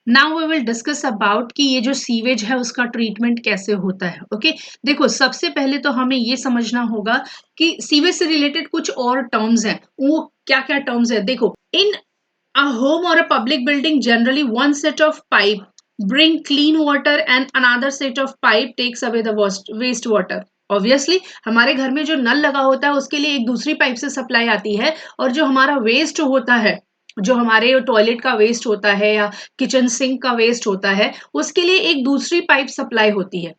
Now we will discuss about कि ये जो सीवेज है उसका ट्रीटमेंट कैसे होता है। ओके देखो, सबसे पहले तो हमें ये समझना होगा कि सीवेज से रिलेटेड कुछ और टर्म्स हैं। वो क्या क्या टर्म्स है? देखो, इन अ होम और a public building generally one set of pipe bring clean water and another set of pipe takes away the waste water। Obviously हमारे घर में जो नल लगा होता है उसके लिए एक दूसरी पाइप से सप्लाई आती है, और जो हमारा वेस्ट होता है, जो हमारे टॉयलेट का वेस्ट होता है या किचन सिंक का वेस्ट होता है, उसके लिए एक दूसरी पाइप सप्लाई होती है।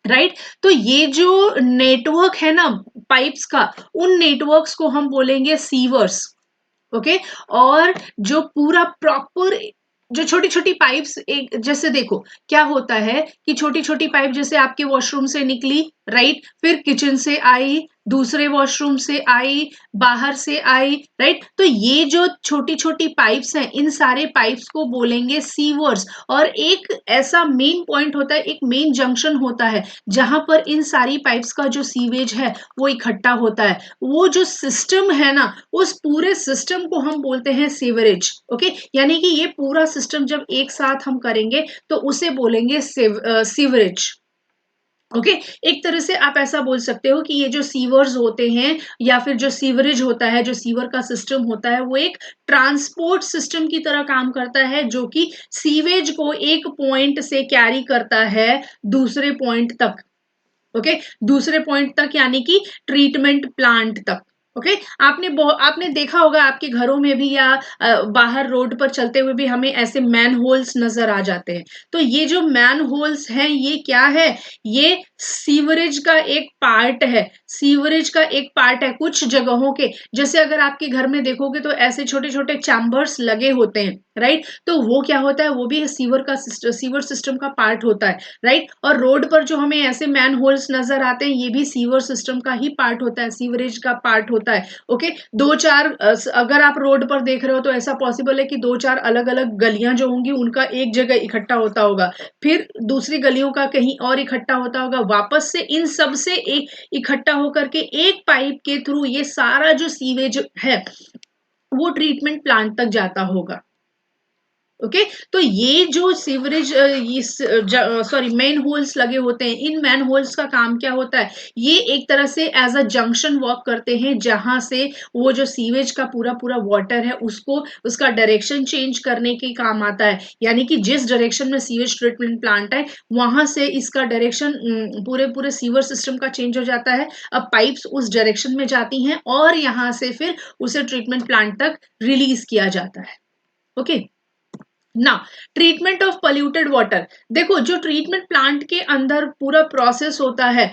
राइट तो ये जो नेटवर्क है ना पाइप्स का, उन नेटवर्क्स को हम बोलेंगे सीवर्स। ओके और जो पूरा प्रॉपर, जो छोटी छोटी पाइप्स, एक जैसे देखो क्या होता है कि छोटी छोटी पाइप जैसे आपके वॉशरूम से निकली, राइट, फिर किचन से आई, दूसरे वॉशरूम से आई, बाहर से आई, राइट, तो ये जो छोटी छोटी पाइप्स हैं इन सारे पाइप्स को बोलेंगे सीवर्स। और एक ऐसा मेन पॉइंट होता है, एक मेन जंक्शन होता है जहां पर इन सारी पाइप्स का जो सीवेज है वो इकट्ठा होता है। वो जो सिस्टम है ना, उस पूरे सिस्टम को हम बोलते हैं सीवरेज। ओके यानी कि ये पूरा सिस्टम जब एक साथ हम करेंगे तो उसे बोलेंगे सीवरेज। ओके एक तरह से आप ऐसा बोल सकते हो कि ये जो सीवर्स होते हैं या फिर जो सीवरेज होता है, जो सीवर का सिस्टम होता है, वो एक ट्रांसपोर्ट सिस्टम की तरह काम करता है, जो कि सीवेज को एक पॉइंट से कैरी करता है दूसरे पॉइंट तक। ओके दूसरे पॉइंट तक यानी कि ट्रीटमेंट प्लांट तक। ओके आपने देखा होगा आपके घरों में भी या बाहर रोड पर चलते हुए भी हमें ऐसे मैन होल्स नजर आ जाते हैं। तो ये जो मैन होल्स हैं ये क्या है? ये सीवरेज का एक पार्ट है। सीवरेज का एक पार्ट है कुछ जगहों के। जैसे अगर आपके घर में देखोगे तो ऐसे छोटे छोटे चैम्बर्स लगे होते हैं, राइट, तो वो क्या होता है? वो भी सीवर सिस्टम का पार्ट होता है, राइट। और रोड पर जो हमें ऐसे मैन होल्स नजर आते हैं ये भी सीवर सिस्टम का ही पार्ट होता है, सीवरेज का पार्ट होता है। ओके दो चार अगर आप रोड पर देख रहे हो तो ऐसा पॉसिबल है कि दो चार अलग अलग गलियां जो होंगी उनका एक जगह इकट्ठा होता होगा, फिर दूसरी गलियों का कहीं और इकट्ठा होता होगा, वापस से इन सब से एक इकट्ठा होकर के एक पाइप के थ्रू ये सारा जो सीवेज है वो ट्रीटमेंट प्लांट तक जाता होगा। ओके तो ये जो सीवरेज सॉरी मैन होल्स लगे होते हैं, इन मैन होल्स का काम क्या होता है? ये एक तरह से एज अ जंक्शन वर्क करते हैं जहां से वो जो सीवेज का पूरा पूरा वाटर है उसको उसका डायरेक्शन चेंज करने के काम आता है। यानी कि जिस डायरेक्शन में सीवेज ट्रीटमेंट प्लांट है वहां से इसका डायरेक्शन पूरे पूरे सीवर सिस्टम का चेंज हो जाता है। अब पाइप्स उस डायरेक्शन में जाती हैं और यहां से फिर उसे ट्रीटमेंट प्लांट तक रिलीज किया जाता है। ओके ना ट्रीटमेंट ऑफ पोल्यूटेड वाटर, देखो जो ट्रीटमेंट प्लांट के अंदर पूरा प्रोसेस होता है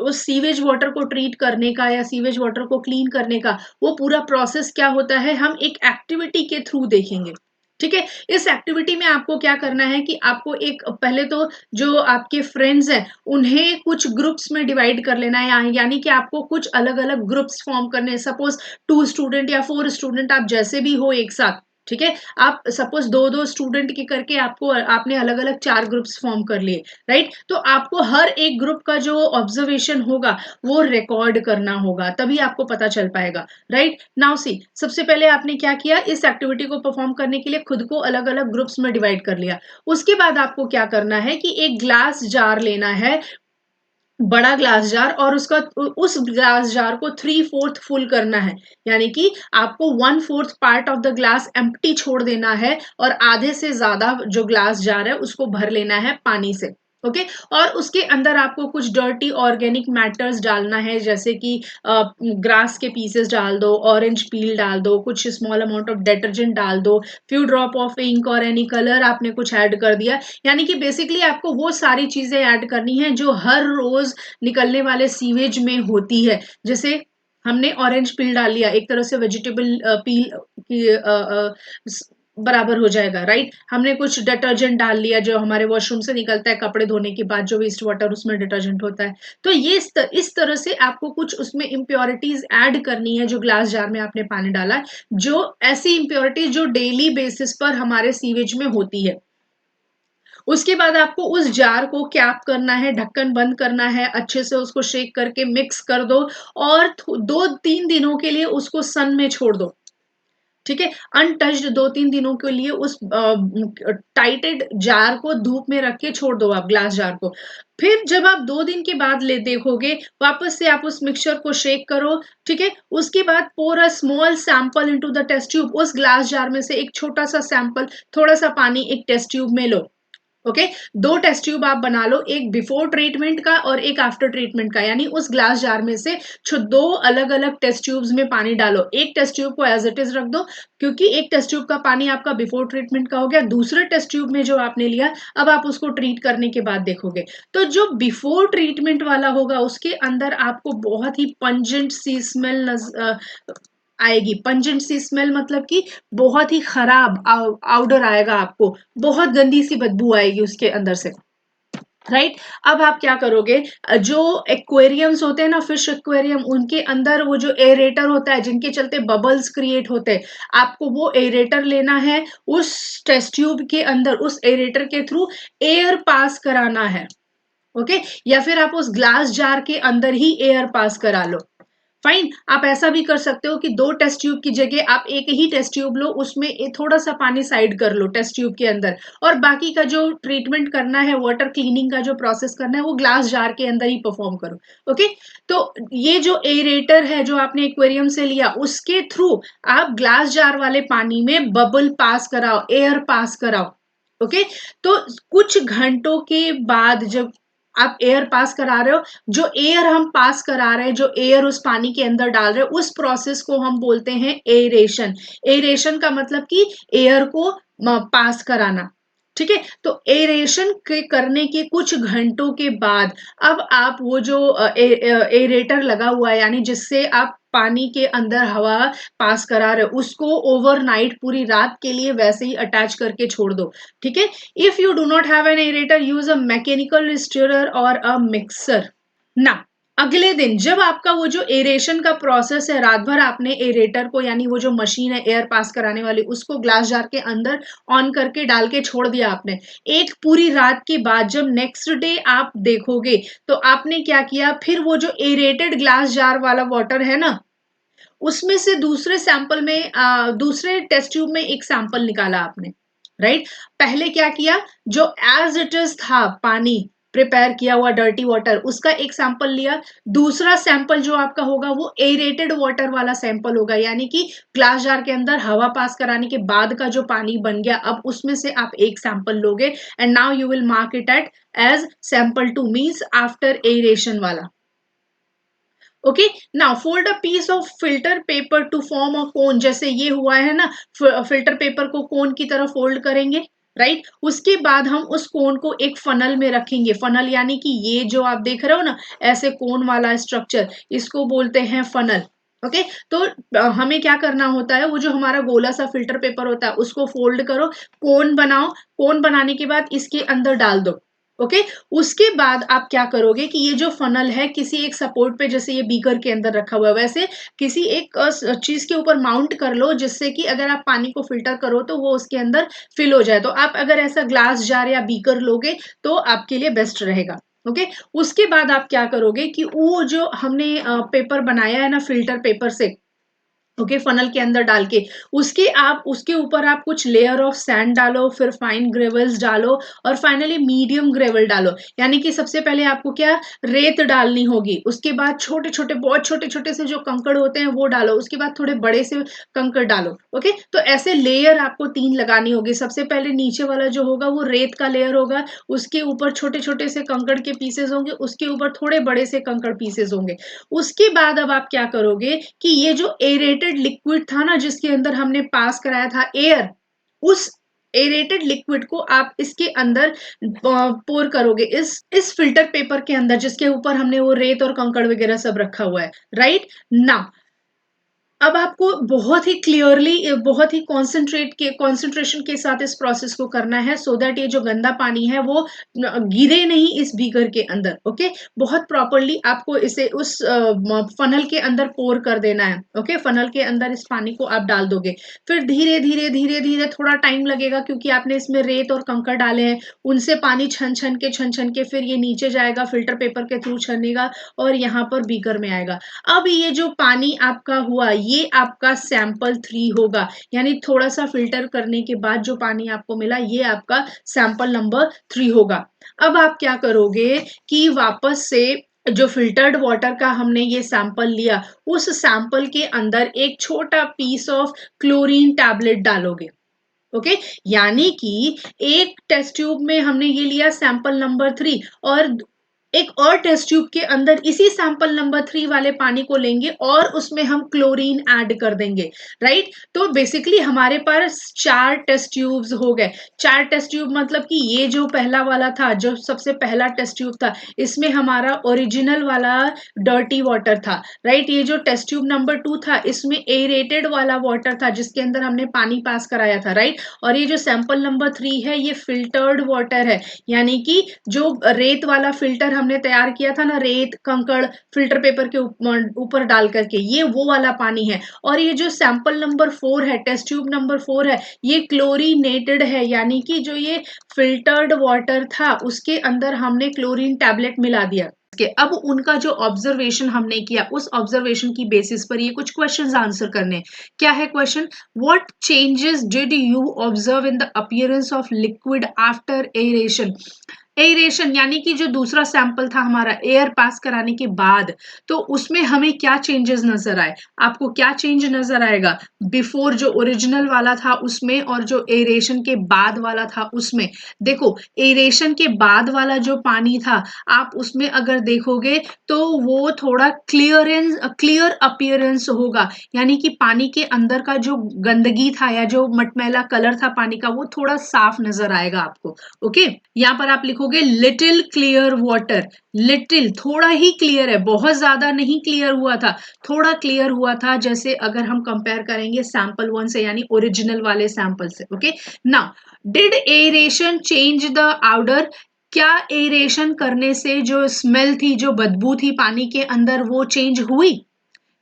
उस सीवेज वाटर को ट्रीट करने का या सीवेज वाटर को क्लीन करने का, वो पूरा प्रोसेस क्या होता है हम एक एक्टिविटी के थ्रू देखेंगे। ठीक है इस एक्टिविटी में आपको क्या करना है कि आपको एक पहले तो जो आपके फ्रेंड्स हैं उन्हें कुछ ग्रुप्स में डिवाइड कर लेना है, यानी कि आपको कुछ अलग अलग ग्रुप्स फॉर्म करने हैं। सपोज 2 स्टूडेंट या 4 स्टूडेंट आप जैसे भी हो एक साथ, ठीक है, आप सपोज दो दो स्टूडेंट की करके आपको आपने अलग अलग 4 ग्रुप्स फॉर्म कर लिए, राइट, तो आपको हर एक ग्रुप का जो ऑब्जर्वेशन होगा वो रिकॉर्ड करना होगा, तभी आपको पता चल पाएगा। राइट नाउ सी सबसे पहले आपने क्या किया, इस एक्टिविटी को परफॉर्म करने के लिए खुद को अलग अलग ग्रुप्स में डिवाइड कर लिया। उसके बाद आपको क्या करना है कि एक ग्लास जार लेना है, बड़ा ग्लास जार, और उसका उस ग्लास जार को 3/4 फुल करना है। यानी कि आपको 1/4 part of the glass empty छोड़ देना है और आधे से ज्यादा जो ग्लास जार है उसको भर लेना है पानी से। ओके और उसके अंदर आपको कुछ डर्टी ऑर्गेनिक मैटर्स डालना है, जैसे कि ग्रास के पीसेस डाल दो, ऑरेंज पील डाल दो, कुछ स्मॉल अमाउंट ऑफ डिटर्जेंट डाल दो, फ्यू ड्रॉप ऑफ इंक और एनी कलर आपने कुछ ऐड कर दिया। यानी कि बेसिकली आपको वो सारी चीजें ऐड करनी है जो हर रोज निकलने वाले सीवेज में होती है। जैसे हमने ऑरेंज पील डाल लिया, एक तरह से वेजिटेबल पील की बराबर हो जाएगा, राइट। हमने कुछ डिटर्जेंट डाल लिया जो हमारे वॉशरूम से निकलता है कपड़े धोने के बाद, जो वेस्ट वाटर उसमें डिटर्जेंट होता है। तो ये इस तरह से आपको कुछ उसमें इम्प्योरिटीज ऐड करनी है जो ग्लास जार में आपने पानी डाला है, जो ऐसी इम्प्योरिटीज जो डेली बेसिस पर हमारे सीवेज में होती है। उसके बाद आपको उस जार को कैप करना है, ढक्कन बंद करना है, अच्छे से उसको शेक करके मिक्स कर दो और 2-3 दिनों के लिए उसको सन में छोड़ दो। ठीक है, अनटच्ड 2-3 दिनों के लिए उस टाइटेड जार को धूप में रख के छोड़ दो आप, ग्लास जार को। फिर जब आप 2 दिन के बाद ले देखोगे, वापस से आप उस मिक्सचर को शेक करो, ठीक है? उसके बाद pour a small sample into the test tube, उस ग्लास जार में से एक छोटा-सा सैंपल, थोड़ा-सा पानी एक टेस्ट ट्यूब में लो। ओके, 2 टेस्ट ट्यूब आप बना लो, एक बिफोर ट्रीटमेंट का और एक आफ्टर ट्रीटमेंट का, यानी उस ग्लास जार में से 2 अलग-अलग टेस्ट ट्यूब्स में पानी डालो। एक टेस्ट ट्यूब को एज इट इज रख दो, क्योंकि एक टेस्ट ट्यूब का पानी आपका बिफोर ट्रीटमेंट का हो गया। दूसरे टेस्ट ट्यूब में जो आपने लिया, अब आप उसको ट्रीट करने के बाद देखोगे, तो जो बिफोर ट्रीटमेंट वाला होगा उसके अंदर आपको बहुत ही पंजेंट सी स्मेल आएगी। पंजेंट सी स्मेल मतलब कि बहुत ही खराब आउडर आएगा आपको, बहुत गंदी सी बदबू आएगी उसके अंदर से, राइट? अब आप क्या करोगे, जो एक्वेरियम्स होते हैं ना, फिश एक्वेरियम, उनके अंदर वो जो एरेटर होता है, जिनके चलते बबल्स क्रिएट होते हैं, आपको वो एरेटर लेना है, उस टेस्ट ट्यूब के अंदर उस एरेटर के थ्रू एयर पास कराना है। ओके, या फिर आप उस ग्लास जार के अंदर ही एयर पास करा लो। फाइन, आप ऐसा भी कर सकते हो कि 2 टेस्ट ट्यूब की जगह आप एक ही टेस्ट ट्यूब लो, उसमें थोड़ा सा पानी साइड कर लो टेस्ट ट्यूब के अंदर, और बाकी का जो ट्रीटमेंट करना है, वाटर क्लीनिंग का जो प्रोसेस करना है, वो ग्लास जार के अंदर ही परफॉर्म करो। ओके, तो ये जो एरेटर है जो आपने एक्वेरियम से लिया, उसके थ्रू आप ग्लास जार वाले पानी में बबल पास कराओ, एयर पास कराओ। ओके, तो कुछ घंटों के बाद जब आप एयर पास करा रहे हो, जो एयर हम पास करा रहे हैं, जो एयर उस पानी के अंदर डाल रहे हैं, उस प्रोसेस को हम बोलते हैं एरेशन। एरेशन का मतलब कि एयर को पास कराना। ठीक है, तो एरेशन के करने के कुछ घंटों के बाद अब आप वो जो एरेटर लगा हुआ है, यानी जिससे आप पानी के अंदर हवा पास करा रहे हो, उसको ओवरनाइट, पूरी रात के लिए वैसे ही अटैच करके छोड़ दो। ठीक है, if you do not have an aerator, use a mechanical stirrer or a mixer ना। अगले दिन जब आपका वो जो एरेशन का प्रोसेस है, रात भर आपने एरेटर को, यानी वो जो मशीन है एयर पास कराने वाली, उसको ग्लास जार के अंदर ऑन करके डाल के छोड़ दिया आपने, एक पूरी रात के बाद जब नेक्स्ट डे आप देखोगे, तो आपने क्या किया, फिर वो जो एरेटेड ग्लास जार वाला वाटर है ना, उसमें से दूसरे सैंपल में दूसरे टेस्ट ट्यूब में एक सैंपल निकाला आपने, राइट? पहले क्या किया, जो एज इट इज था पानी, प्रिपेयर किया हुआ डर्टी वाटर, उसका एक सैंपल लिया। दूसरा सैंपल जो आपका होगा वो एरेटेड वाटर वाला सैंपल होगा, यानी कि ग्लास जार के अंदर हवा पास कराने के बाद का जो पानी बन गया, अब उसमें से आप एक सैंपल लोगे, and now you will mark it at as sample 2, means after aeration वाला। Okay, now fold a piece of filter paper to form a cone, जैसे ये हुआ है ना, फिल्टर पेपर को कोन की तरह फोल्ड करेंगे, राइट? उसके बाद हम उस कोन को एक फनल में रखेंगे। फनल यानी कि ये जो आप देख रहे हो ना, ऐसे कोन वाला स्ट्रक्चर, इसको बोलते हैं फनल। ओके, तो हमें क्या करना होता है, वो जो हमारा गोला सा फिल्टर पेपर होता है, उसको फोल्ड करो, कोन बनाओ, कोन बनाने के बाद इसके अंदर डाल दो। ओके, उसके बाद आप क्या करोगे कि ये जो फनल है, किसी एक सपोर्ट पे, जैसे ये बीकर के अंदर रखा हुआ है, वैसे किसी एक चीज के ऊपर माउंट कर लो, जिससे कि अगर आप पानी को फिल्टर करो तो वो उसके अंदर फिल हो जाए। तो आप अगर ऐसा ग्लास जार या बीकर लोगे तो आपके लिए बेस्ट रहेगा। ओके, उसके बाद आप क्या करोगे कि वो जो हमने पेपर बनाया है ना फिल्टर पेपर से, ओके, फनल के अंदर डाल के, उसके ऊपर आप कुछ लेयर ऑफ सैंड डालो, फिर फाइन ग्रेवल्स डालो, और फाइनली मीडियम ग्रेवल डालो। यानी कि सबसे पहले आपको क्या, रेत डालनी होगी, उसके बाद छोटे छोटे, बहुत छोटे छोटे से जो कंकड़ होते हैं वो डालो, उसके बाद थोड़े बड़े से कंकड़ डालो। ओके, तो ऐसे लेयर आपको 3 लगानी होगी। सबसे पहले नीचे वाला जो होगा वो रेत का लेयर होगा, उसके ऊपर छोटे छोटे से कंकड़ के पीसेस होंगे, उसके ऊपर थोड़े बड़े से कंकड़ पीसेस होंगे। उसके बाद अब आप क्या करोगे कि ये जो एरेटेड लिक्विड था ना, जिसके अंदर हमने पास कराया था एयर, उस एरेटेड लिक्विड को आप इसके अंदर पोर करोगे, इस फिल्टर पेपर के अंदर, जिसके ऊपर हमने वो रेत और कंकड़ वगैरह सब रखा हुआ है, राइट ना। अब आपको बहुत ही क्लियरली, बहुत ही कंसंट्रेशन के साथ इस प्रोसेस को करना है, सो दैट ये जो गंदा पानी है वो गिरे नहीं इस बीकर के अंदर। ओके, बहुत प्रॉपरली आपको इसे उस फनल के अंदर पोर कर देना है। ओके, फनल के अंदर इस पानी को आप डाल दोगे, फिर धीरे धीरे धीरे धीरे, थोड़ा टाइम लगेगा क्योंकि आपने इसमें रेत और कंकड़ डाले हैं, उनसे पानी छन छन के फिर ये नीचे जाएगा, फिल्टर पेपर के थ्रू छनेगा और यहाँ पर बीकर में आएगा। अब ये जो पानी आपका हुआ, ये आपका सैंपल 3 होगा, यानी थोड़ा सा फिल्टर करने के बाद जो पानी आपको मिला ये आपका सैंपल नंबर 3 होगा। अब आप क्या करोगे कि वापस से जो फिल्टर्ड वाटर का हमने ये सैंपल लिया, उस सैंपल के अंदर एक छोटा पीस ऑफ क्लोरीन टैबलेट डालोगे। ओके, यानी कि एक टेस्ट ट्यूब में हमने ये लिया सैंपल नंबर 3 और एक और टेस्ट ट्यूब के अंदर इसी सैंपल नंबर 3 वाले पानी को लेंगे और उसमें हम क्लोरीन ऐड कर देंगे, राइट। तो बेसिकली हमारे पास 4 टेस्ट ट्यूब्स हो गए। 4 टेस्ट ट्यूब मतलब कि ये जो पहला वाला था, जो सबसे पहला टेस्ट ट्यूब था, इसमें हमारा ओरिजिनल वाला डर्टी वाटर था, राइट। ये जो टेस्ट ट्यूब नंबर 2 था, इसमें एरेटेड वाला वाटर था जिसके अंदर हमने पानी पास कराया था, राइट। और ये जो सैंपल नंबर 3 है ये फिल्टर्ड वाटर है, यानी कि जो रेत वाला फिल्टर हमने तैयार किया था ना, रेत कंकड़ फिल्टर पेपर के ऊपर डाल करके, ये वो वाला पानी है। और ये जो सैंपल नंबर 4 है, टेस्ट ट्यूब नंबर 4 है, ये क्लोरीनेटेड है, यानी कि जो ये फिल्टर्ड वाटर था उसके अंदर हमने क्लोरीन टैबलेट मिला दिया। अब उनका जो ऑब्जर्वेशन हमने किया, उस ऑब्जर्वेशन की बेसिस पर ये कुछ क्वेश्चंस आंसर करने। क्या है question? What changes did you observe in the appearance of liquid after aeration? Aeration यानी कि जो दूसरा सैंपल था हमारा एयर पास कराने के बाद, तो उसमें हमें क्या चेंजेस नजर आए? आपको क्या चेंज नजर आएगा बिफोर जो ओरिजिनल वाला था उसमें और जो एरेशन के बाद वाला था उसमें? देखो, एरेशन के बाद वाला जो पानी था, आप उसमें अगर देखोगे तो वो थोड़ा क्लियर अपीयरेंस होगा, यानी कि पानी के अंदर का जो गंदगी था या जो मटमैला कलर था पानी का, वो थोड़ा साफ नजर आएगा आपको। ओके, यहाँ पर आप लिखोगे लिटिल क्लियर वाटर। लिटिल थोड़ा ही क्लियर है, बहुत ज्यादा नहीं क्लियर हुआ था, थोड़ा क्लियर हुआ था। जैसे अगर हम कंपेयर करेंगे सैंपल 1 से, यानी ओरिजिनल वाले सैंपल से। Okay, now did aeration change the odour? क्या एरेशन करने से जो स्मेल थी, जो बदबू थी पानी के अंदर, वो चेंज हुई?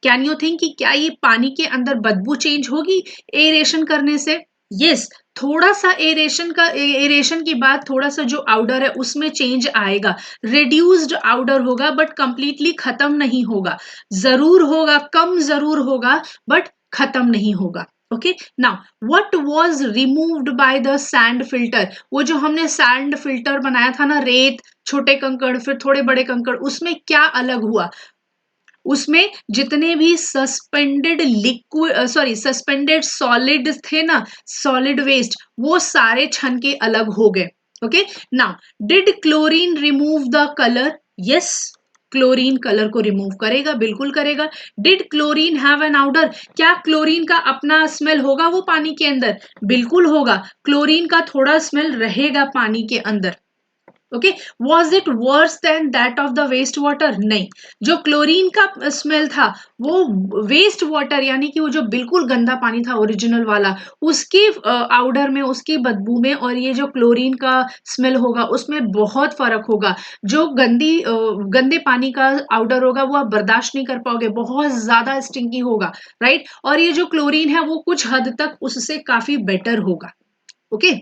कैन यू थिंक कि क्या ये पानी के अंदर बदबू चेंज होगी एरेशन करने से? यस, थोड़ा सा एरेशन की बाद थोड़ा सा जो आउडर है उसमें चेंज आएगा, रिड्यूस्ड आउडर होगा, बट कंप्लीटली खत्म नहीं होगा। जरूर होगा, कम जरूर होगा, बट खत्म नहीं होगा। Okay, now what was removed by the sand filter? वो जो हमने सैंड फिल्टर बनाया था ना, रेत, छोटे कंकड़, फिर थोड़े बड़े कंकड़, उसमें क्या अलग हुआ? उसमें जितने भी सस्पेंडेड लिक्विड सस्पेंडेड सॉलिड थे ना, सॉलिड वेस्ट, वो सारे छन के अलग हो गए। Okay, now did chlorine remove the colour? Yes, chlorine colour को रिमूव करेगा, बिल्कुल करेगा। Did chlorine have an odour? क्या क्लोरीन का अपना स्मेल होगा वो पानी के अंदर? बिल्कुल होगा, क्लोरीन का थोड़ा स्मेल रहेगा पानी के अंदर। Okay, was it worse than that of the waste water? नहीं, जो क्लोरीन का स्मेल था वो वेस्ट वाटर, यानी कि वो जो बिल्कुल गंदा पानी था ओरिजिनल वाला, उसकी आउडर में, उसकी बदबू में और ये जो क्लोरीन का स्मेल होगा उसमें बहुत फर्क होगा। जो गंदे पानी का आउडर होगा वो आप बर्दाश्त नहीं कर पाओगे, बहुत ज्यादा स्टिंकी होगा, राइट। और ये जो क्लोरीन है वो कुछ हद तक उससे काफी बेटर होगा। ओके,